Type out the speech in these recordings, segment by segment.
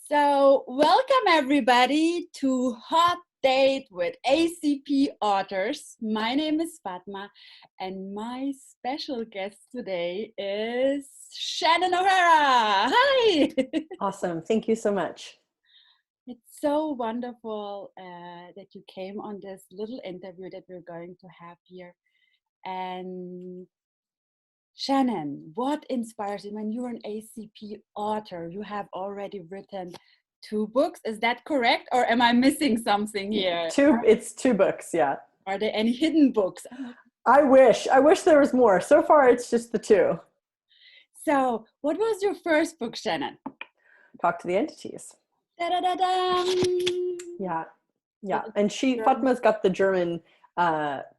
So, welcome everybody to Hot Date with ACP Authors. My name is Fatma, and my special guest today is Shannon O'Hara. Hi! Awesome. Thank you so much. It's so wonderful that you came on this little interview that we're going to have here. And Shannon, what inspires you when you're an ACP author? You have already written 2 books. Is that correct? Or am I missing something here? It's 2 books, yeah. Are there any hidden books? I wish there was more. So far, it's just the 2. So, what was your first book, Shannon? Talk to the Entities. Da-da-da-dum. Yeah. And Fatma's got the German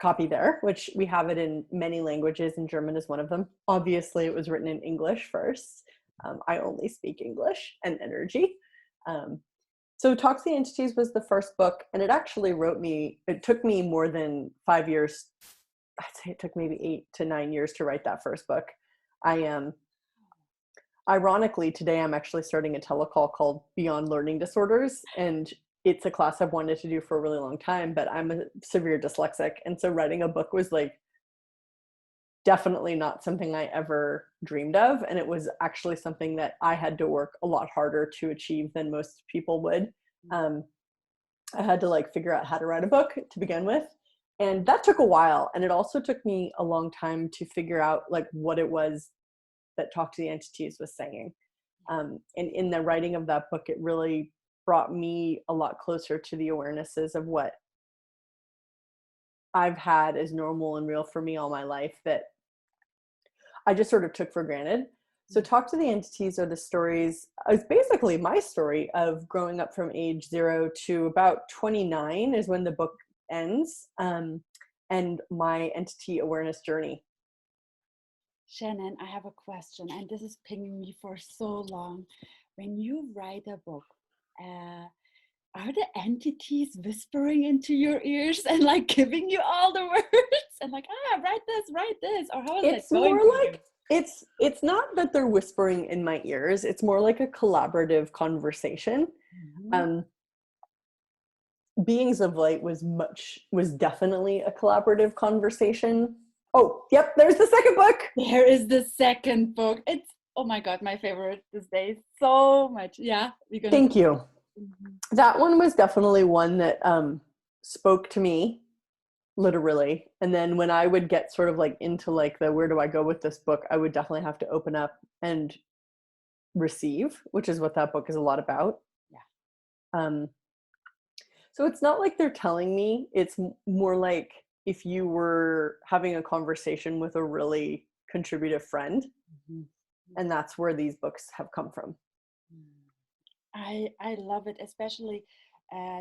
copy there, which we have it in many languages, and German is one of them. Obviously, it was written in English first. I only speak English and energy. So Talk to the Entities was the first book, and it actually it took me more than 5 years. I'd say it took maybe 8 to 9 years to write that first book. Ironically, today I'm actually starting a telecall called Beyond Learning Disorders, and it's a class I've wanted to do for a really long time, but I'm a severe dyslexic, and so writing a book was definitely not something I ever dreamed of, and it was actually something that I had to work a lot harder to achieve than most people would. I had to figure out how to write a book to begin with, and that took a while, and it also took me a long time to figure out what it was that Talk to the Entities was saying. And in the writing of that book, it really brought me a lot closer to the awarenesses of what I've had as normal and real for me all my life that I just sort of took for granted. So Talk to the Entities are the stories, it's basically my story of growing up from age 0 to about 29 is when the book ends, and my entity awareness journey. Shannon, I have a question, and this is pinging me for so long. When you write a book, are the entities whispering into your ears and giving you all the words and write this, or how is it's that going? More it's not that they're whispering in my ears. It's more like a collaborative conversation. Mm-hmm. Beings of Light was definitely a collaborative conversation. Oh, yep, there's the second book. There is the second book. It's, oh my God, my favorite these days. So much. Yeah. Thank you. Mm-hmm. That one was definitely one that spoke to me, literally. And then when I would get sort of into the where do I go with this book, I would definitely have to open up and receive, which is what that book is a lot about. Yeah. So it's not like they're telling me, it's more like if you were having a conversation with a really contributive friend. Mm-hmm. And that's where these books have come from. I love it, especially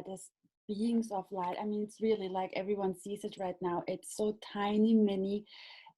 this Beings of Light. I mean, it's really everyone sees it right now. It's so tiny, mini,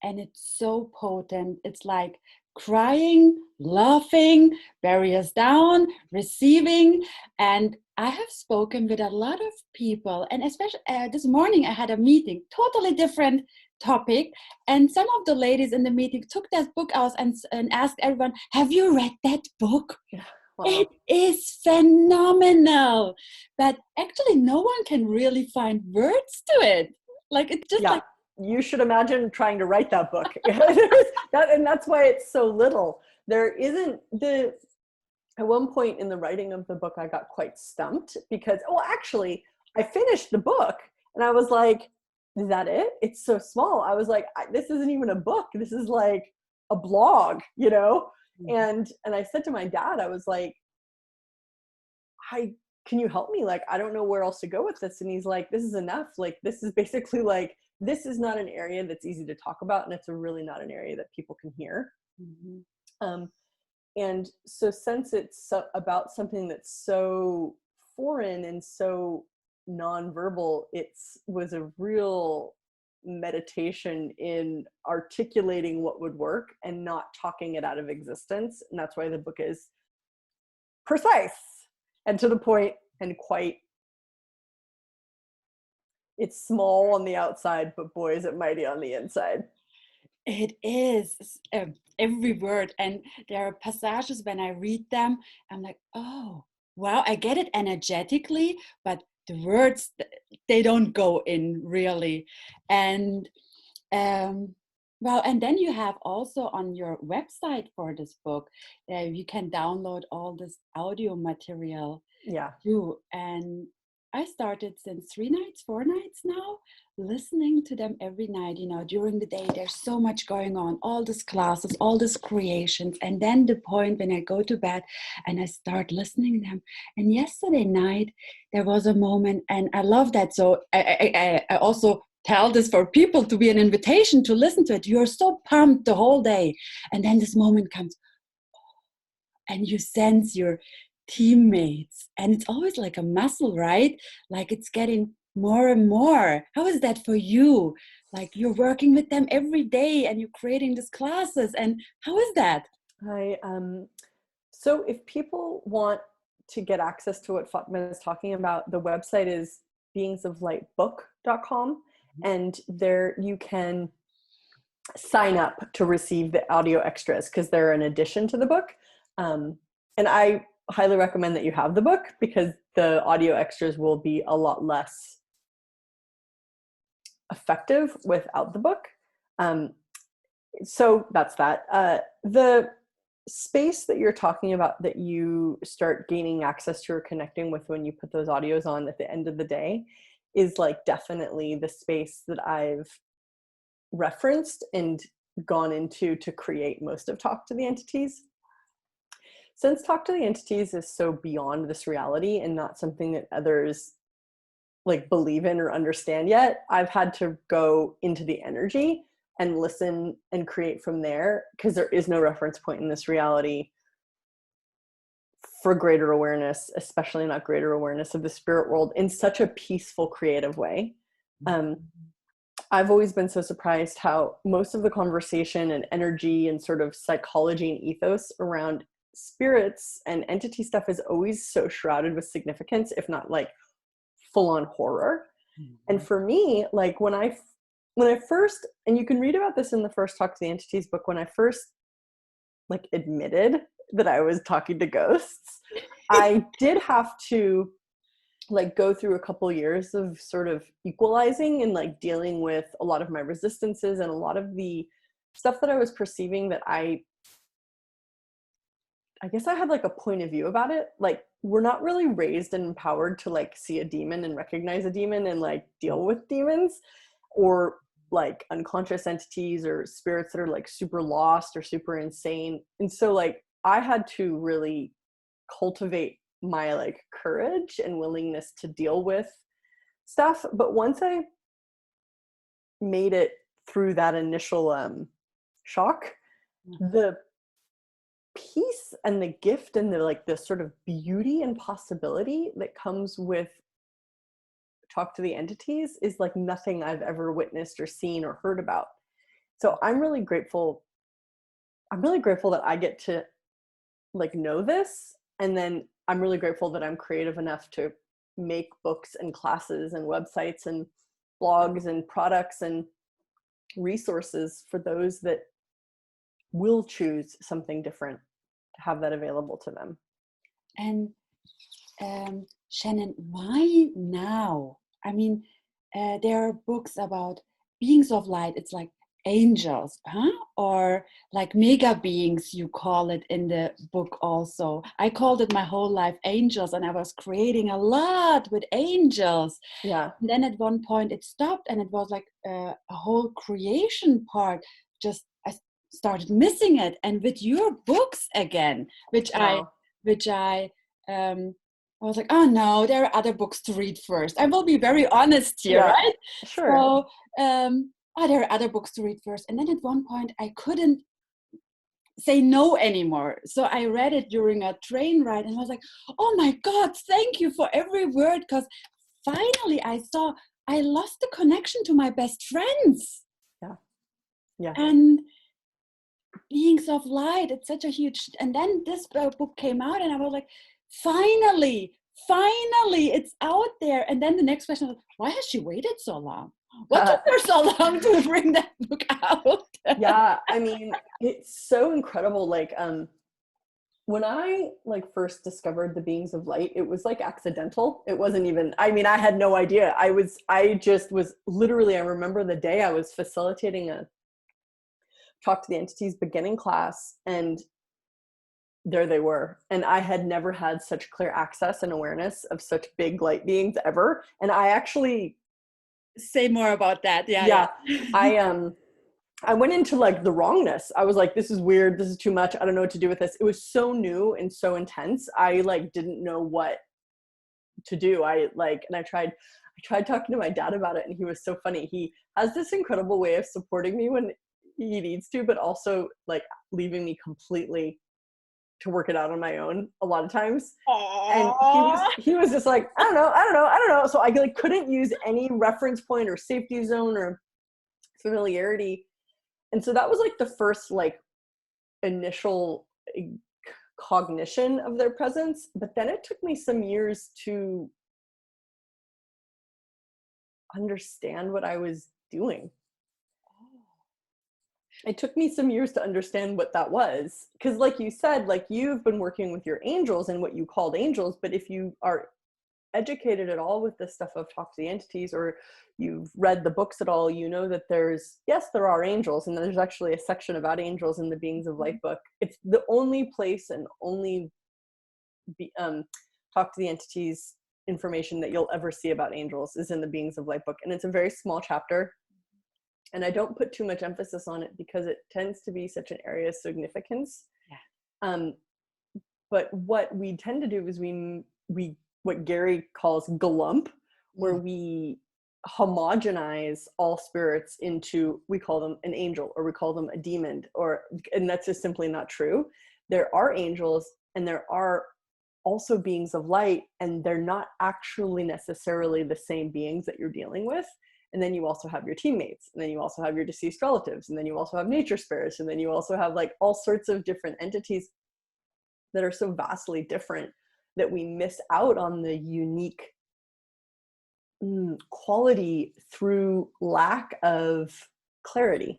and it's so potent. It's like crying, laughing, barriers down, receiving. And I have spoken with a lot of people, and especially this morning I had a meeting, totally different topic, and some of the ladies in the meeting took that book out and asked everyone, have you read that book? Yeah. Wow. It is phenomenal, but actually no one can really find words to it. It's just you should imagine trying to write that book. And that's why it's so little. There isn't at one point in the writing of the book, I got quite stumped because, actually, I finished the book and I was like, is that it? It's so small. I was like, this isn't even a book. This is like a blog, Mm-hmm. And I said to my dad, I was like, can you help me? I don't know where else to go with this. And he's like, this is enough. This is basically this is not an area that's easy to talk about. And it's really not an area that people can hear. Mm-hmm. And so since it's about something that's so foreign and so nonverbal, was a real meditation in articulating what would work and not talking it out of existence. And that's why the book is precise and to the point and it's small on the outside, but boy, is it mighty on the inside. It is every word. And there are passages when I read them, I'm like, oh, wow, I get it energetically, but the words, they don't go in really. And well, and then you have also on your website for this book, you can download all this audio material Yeah. too. And I started since 3 nights, 4 nights now, listening to them every night. You know, during the day, there's so much going on, all these classes, all these creations. And then the point when I go to bed and I start listening to them. And yesterday night, there was a moment, and I love that. So I also tell this for people to be an invitation to listen to it. You're so pumped the whole day. And then this moment comes, and you sense your teammates, and it's always like a muscle, right? Like it's getting more and more. How is that for you? Like you're working with them every day and you're creating these classes, and how is that? I So if people want to get access to what Fatma is talking about, the website is beingsoflightbook.com, and there you can sign up to receive the audio extras because they're an addition to the book. And I highly recommend that you have the book because the audio extras will be a lot less effective without the book. So that's that. The space that you're talking about that you start gaining access to or connecting with when you put those audios on at the end of the day is like definitely the space that I've referenced and gone into to create most of Talk to the Entities. Since Talk to the Entities is so beyond this reality and not something that others like believe in or understand yet, I've had to go into the energy and listen and create from there because there is no reference point in this reality for greater awareness, especially not greater awareness of the spirit world in such a peaceful, creative way. I've always been so surprised how most of the conversation and energy and sort of psychology and ethos around spirits and entity stuff is always so shrouded with significance, if not like full-on horror. And for me, like when I first, and you can read about this in the first Talk to the Entities book, when I first like admitted that I was talking to ghosts, I did have to like go through a couple years of sort of equalizing and like dealing with a lot of my resistances and a lot of the stuff that I was perceiving that I guess I had like a point of view about it. Like we're not really raised and empowered to like see a demon and recognize a demon and like deal with demons or like unconscious entities or spirits that are like super lost or super insane. And so like I had to really cultivate my like courage and willingness to deal with stuff. But once I made it through that initial shock, the peace and the gift and the like the sort of beauty and possibility that comes with Talk to the Entities is like nothing I've ever witnessed or seen or heard about. So I'm really grateful that I get to like know this, and then I'm really grateful that I'm creative enough to make books and classes and websites and blogs and products and resources for those that will choose something different to have that available to them. And Shannon, why now? I mean, there are books about beings of light. It's like angels, huh? Or like mega beings, you call it in the book also. I called it my whole life angels, and I was creating a lot with angels. Yeah. And then at one point it stopped, and it was like a whole creation part. Just I started missing it. And with your books again, which Wow. I was like, oh no, there are other books to read first. I will be very honest here, Yeah, right? sure. So, there are other books to read first. And then at one point, I couldn't say no anymore. So I read it during a train ride and I was like, oh my God, thank you for every word. Because finally I saw I lost the connection to my best friends. Yeah. Yeah. And beings of light, it's such a huge, and then this book came out and I was like, finally it's out there. And then the next question was, why has she waited so long? What took her so long to bring that book out? Yeah, I mean, it's so incredible. Like when I like first discovered the beings of light, it was like accidental. It wasn't even, I mean, I had no idea. I just was literally, I remember the day I was facilitating a talk to the entities beginning class, and there they were. And I had never had such clear access and awareness of such big light beings ever. And I actually, say more about that. yeah, Yeah. I went into like the wrongness. I was like, this is weird. This is too much. I don't know what to do with this. It was so new and so intense. I like didn't know what to do. And I tried talking to my dad about it, and he was so funny. He has this incredible way of supporting me when he needs to, but also like leaving me completely to work it out on my own a lot of times. And Aww. he was just like, I don't know. So I like couldn't use any reference point or safety zone or familiarity. And so that was like the first like initial cognition of their presence. But then it took me some years to understand what I was doing. It took me some years to understand what that was. Because like you said, like you've been working with your angels and what you called angels, but if you are educated at all with this stuff of talk to the entities, or you've read the books at all, you know that there are angels, and there's actually a section about angels in the Beings of Light book. It's the only place and only talk to the entities information that you'll ever see about angels is in the Beings of Light book, and it's a very small chapter, and I don't put too much emphasis on it because it tends to be such an area of significance. Yeah. But what we tend to do is we what Gary calls glump, where we homogenize all spirits into, we call them an angel, or we call them a demon, and that's just simply not true. There are angels, and there are also beings of light, and they're not actually necessarily the same beings that you're dealing with. And then you also have your teammates, and then you also have your deceased relatives, and then you also have nature spirits, and then you also have like all sorts of different entities that are so vastly different that we miss out on the unique quality through lack of clarity.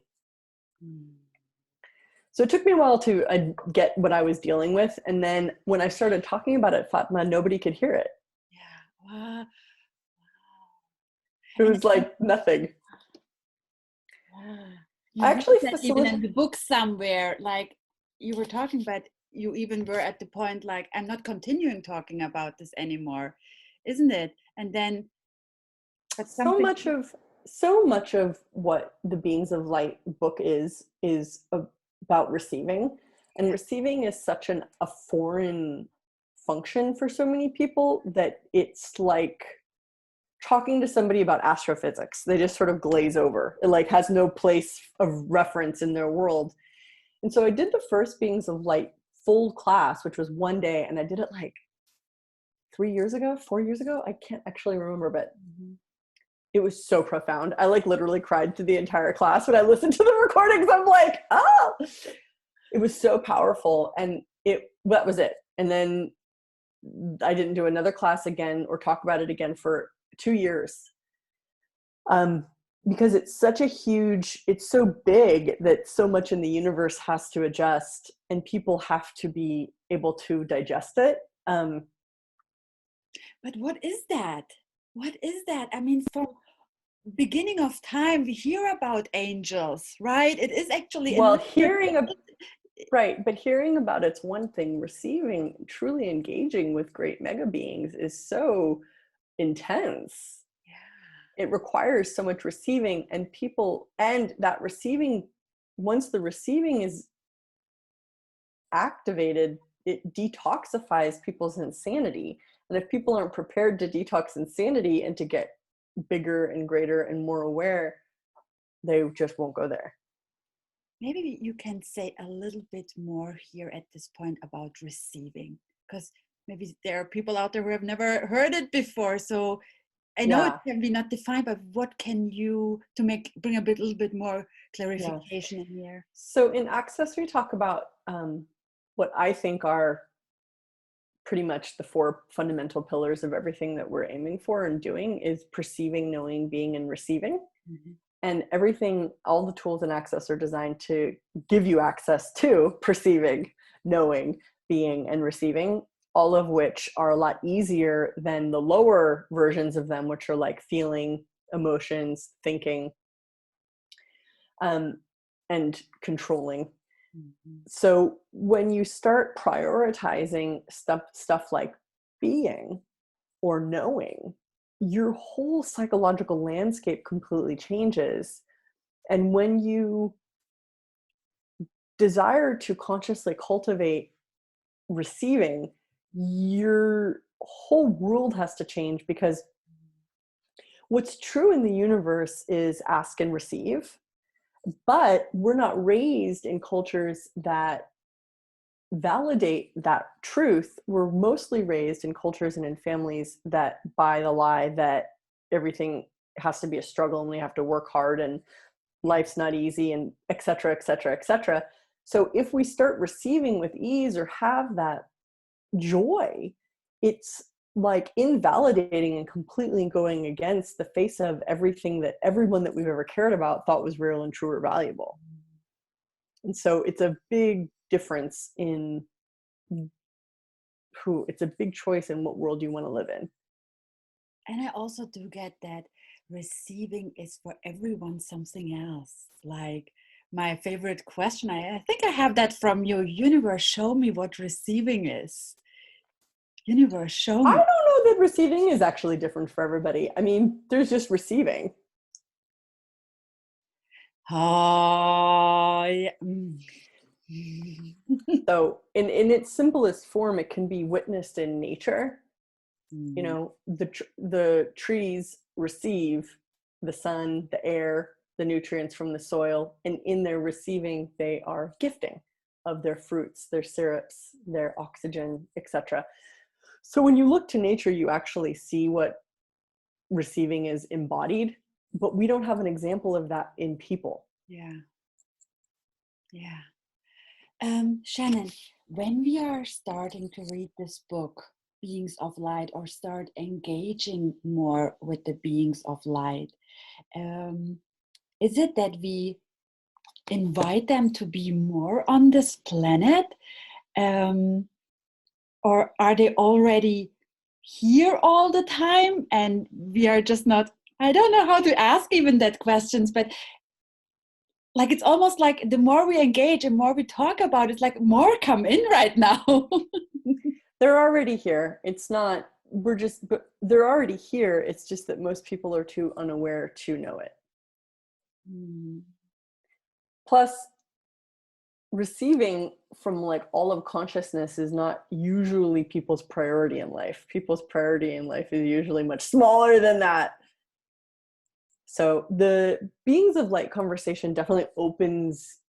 So it took me a while to get what I was dealing with. And then when I started talking about it, Fatma, nobody could hear it. Yeah. Wow. It was like nothing. You I wrote actually that even in the book somewhere, like you were talking, but you even were at the point like, I'm not continuing talking about this anymore, isn't it? And then, but so something. much of what the Beings of Light book is about receiving, and receiving is such a foreign function for so many people that it's like talking to somebody about astrophysics. They just sort of glaze over. It like has no place of reference in their world. And so I did the first Beings of Light full class, which was one day, and I did it like 4 years ago. I can't actually remember, but it was so profound. I like literally cried through the entire class when I listened to the recordings. I'm like, oh, it was so powerful. And that was it. And then I didn't do another class again or talk about it again for 2 years. Because it's so big that so much in the universe has to adjust, and people have to be able to digest it. But what is that? What is that? I mean, from beginning of time, we hear about angels, right? It is actually Well, right, but hearing about it's one thing. Receiving, truly engaging with great mega beings is so intense. Yeah. It requires so much receiving, and that receiving, once the receiving is activated, it detoxifies people's insanity. And if people aren't prepared to detox insanity and to get bigger and greater and more aware, they just won't go there. Maybe you can say a little bit more here at this point about receiving, because maybe there are people out there who have never heard it before. So I know it can be not defined, but what can you bring a little bit more clarification in here? So in Access, we talk about what I think are pretty much the 4 fundamental pillars of everything that we're aiming for and doing is perceiving, knowing, being, and receiving. And everything, all the tools in Access are designed to give you access to perceiving, knowing, being and receiving, all of which are a lot easier than the lower versions of them, which are like feeling, emotions, thinking, and controlling. Mm-hmm. So when you start prioritizing stuff like being or knowing, your whole psychological landscape completely changes. And when you desire to consciously cultivate receiving, your whole world has to change, because what's true in the universe is ask and receive, but we're not raised in cultures that validate that truth. We're mostly raised in cultures and in families that buy the lie that everything has to be a struggle and we have to work hard and life's not easy, and et cetera, et cetera, et cetera. So if we start receiving with ease or have that joy, it's like invalidating and completely going against the face of everything that everyone that we've ever cared about thought was real and true or valuable. And so it's a big difference in it's a big choice in what world you want to live in. And I also do get that receiving is for everyone something else. Like my favorite question, I think I have that from your universe. Show me what receiving is. Universe, show me. I don't know that receiving is actually different for everybody. I mean, there's just receiving. Oh, yeah. So in its simplest form, it can be witnessed in nature. You know, the trees receive the sun, the air, the nutrients from the soil, and in their receiving, they are gifting of their fruits, their syrups, their oxygen, etc. So when you look to nature, you actually see what receiving is embodied, but we don't have an example of that in people. Yeah. Shannon, when we are starting to read this book, Beings of Light, or start engaging more with the beings of light, is it that we invite them to be more on this planet? Or are they already here all the time and we are just not, I don't know how to ask even that questions, but like it's almost like the more we engage and more we talk about it, like more come in right now. They're already here. It's not, but they're already here. It's just that most people are too unaware to know it. Plus, receiving from like all of consciousness is not usually people's priority in life. People's priority in life is usually much smaller than that. So the beings of light conversation definitely opens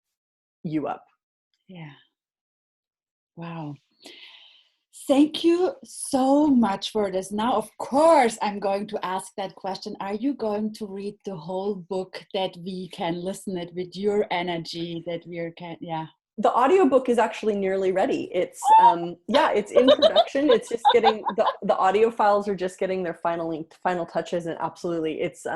you up. Yeah. Wow. Thank you so much for this. Now, of course, I'm going to ask that question. Are you going to read the whole book that we can listen it with your energy that we can, yeah. The audiobook is actually nearly ready. It's it's in production. It's just getting the audio files are just getting their final touches, and absolutely it's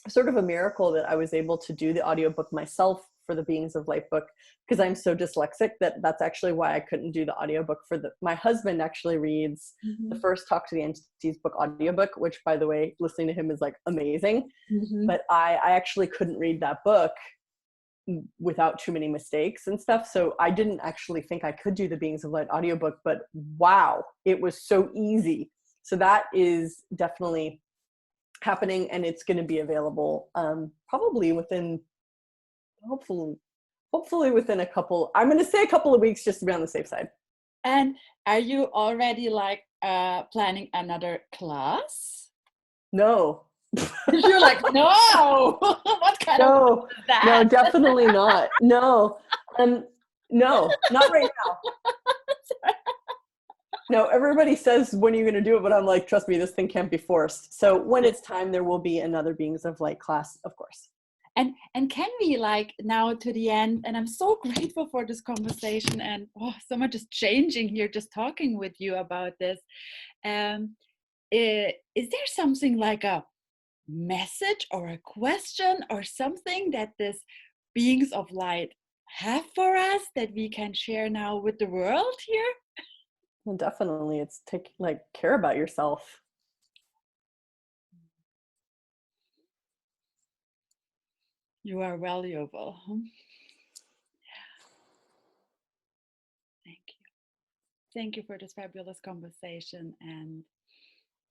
sort of a miracle that I was able to do the audiobook myself for the Beings of Light book, because I'm so dyslexic that's actually why I couldn't do the audiobook for my husband actually reads the first Talk to the Entities book audiobook, which by the way, listening to him is like amazing. But I actually couldn't read that book without too many mistakes and stuff. So I didn't actually think I could do the Beings of Light audiobook, but wow, it was so easy. So that is definitely happening, and it's going to be available probably within, hopefully within a couple, I'm going to say a couple of weeks, just to be on the safe side. And are you already like planning another class? No. You're like, no. What kind of is that? No, definitely not. No, no, not right now. No, everybody says, when are you going to do it? But I'm like, trust me, this thing can't be forced. So when it's time, there will be another Beings of Light class, of course. And can we, like, now to the end, and I'm so grateful for this conversation, and so much is changing here just talking with you about this. Is there something like a message or a question or something that this Beings of Light have for us that we can share now with the world here? Well, definitely, it's care about yourself. You are valuable. Thank you. Thank you for this fabulous conversation. And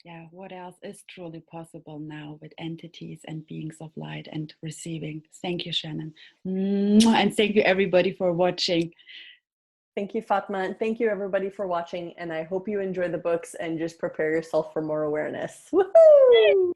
yeah, what else is truly possible now with entities and beings of light and receiving? Thank you, Shannon. And thank you, everybody, for watching. Thank you, Fatma. And thank you, everybody, for watching. And I hope you enjoy the books and just prepare yourself for more awareness. Woohoo!